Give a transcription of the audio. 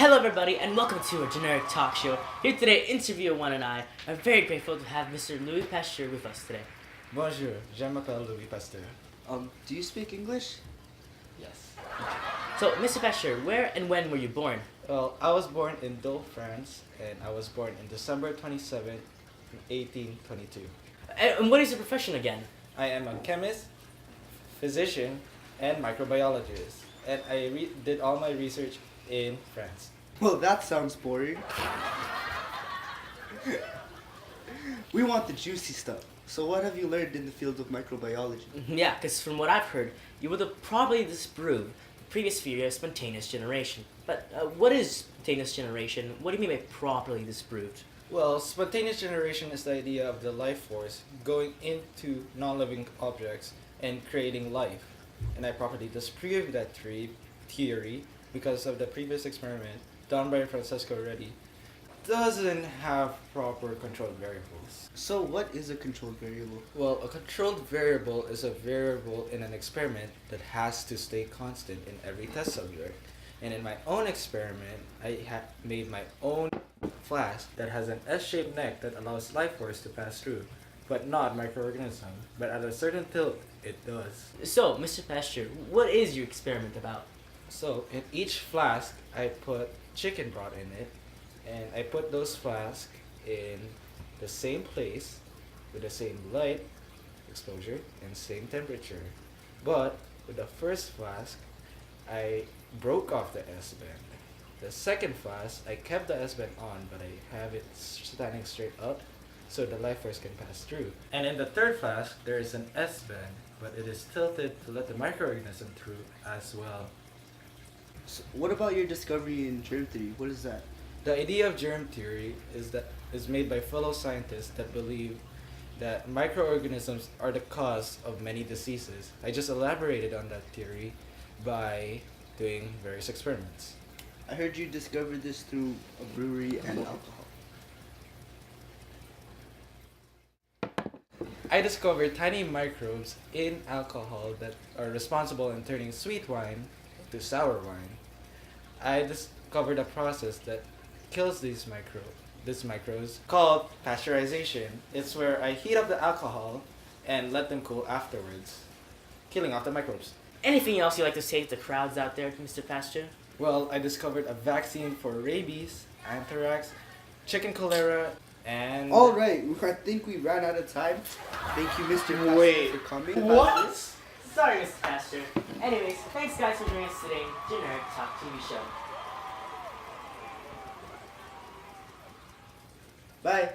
Hello everybody and welcome to our generic talk show. Here today, Interview One and I are very grateful to have Mr. Louis Pasteur with us today. Bonjour, je m'appelle Louis Pasteur. Do you speak English? Yes. So, Mr. Pasteur, where and when were you born? Well, I was born in Dole, France, and I was born in December 27, 1822. And what is your profession again? I am a chemist, physician, and microbiologist, and I did all my research in France. Well, that sounds boring. We want the juicy stuff. So what have you learned in the field of microbiology? Yeah, because from what I've heard, you would have probably disproved the previous theory of spontaneous generation. But what is spontaneous generation? What do you mean by properly disproved? Well, spontaneous generation is the idea of the life force going into non-living objects and creating life. And I properly disproved that theory because of the previous experiment done by Francesco Redi doesn't have proper controlled variables. So what is a controlled variable? Well, a controlled variable is a variable in an experiment that has to stay constant in every test subject. And in my own experiment, I made my own flask that has an S-shaped neck that allows life force to pass through, but not microorganism. But at a certain tilt, it does. So, Mr. Pasteur, what is your experiment about? So in each flask, I put chicken broth in it, and I put those flasks in the same place with the same light exposure and same temperature. But with the first flask, I broke off the S-bend. The second flask, I kept the S-bend on, but I have it standing straight up so the life force can pass through. And in the third flask, there is an S-bend, but it is tilted to let the microorganism through as well. So what about your discovery in germ theory? What is that? The idea of germ theory is made by fellow scientists that believe that microorganisms are the cause of many diseases. I just elaborated on that theory by doing various experiments. I heard you discovered this through a brewery and alcohol. I discovered tiny microbes in alcohol that are responsible in turning sweet wine to sour wine. I discovered a process that kills these microbes called pasteurization. It's where I heat up the alcohol and let them cool afterwards, killing off the microbes. Anything else you'd like to say to the crowds out there, Mr. Pasteur? Well, I discovered a vaccine for rabies, anthrax, chicken cholera, and... All right, I think we ran out of time. Thank you, Mr. Pastor, for coming. What? Sorry, Mr. Pasteur. Anyways, thanks guys for joining us today. Generic Talk TV Show. Bye.